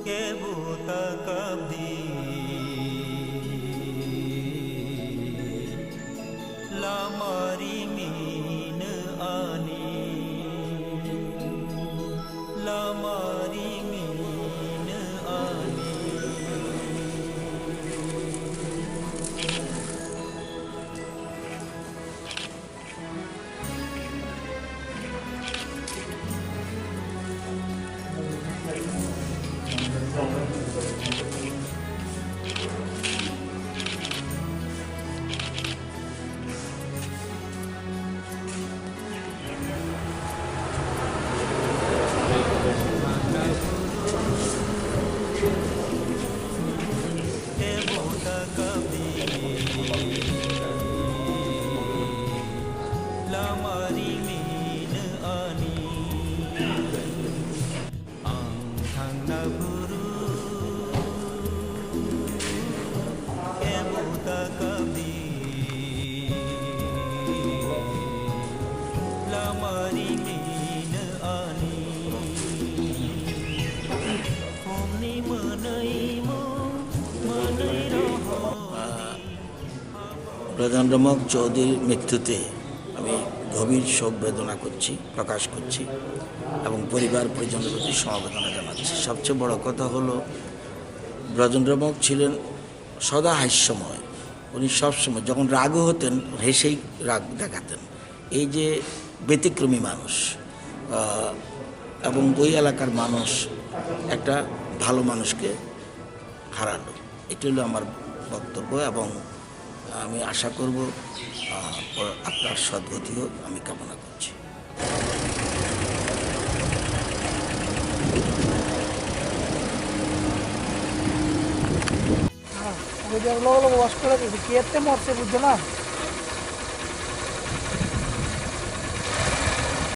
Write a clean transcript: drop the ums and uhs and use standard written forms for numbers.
के बूता कभी लामारी मीन आनी लामारी मीन आनी के बूता कभी लामारी मीन आनी आं थांना गुरु के बूता कभी लामारी मीन आनी हमनी मनैमो मनै প্রধান রমক চৌধুরীর মৃত্যুতে আমি গভীর শোক বেদনা প্রকাশ করছি এবং পরিবার পরিজনের প্রতি সমবেদনা জানাচ্ছি। সবচেয়ে বড় কথা হলো ব্রজন রমক ছিলেন সদা হাস্যময়। উনি সবসময় যখন রাগও হতেন হেসেই রাগ দেখাতেন। এই যে ব্যতিক্রমী মানুষ এবং ওই এলাকার মানুষ একটা ভালো মানুষকে হারালো, এটি হলো আমার বক্তব্য এবং আমি আশা করব আপনার সদ্গতি হোক, আমি কামনা করছি। ওয়াশ করে দিয়েছি, কে মরছে বুঝছো না।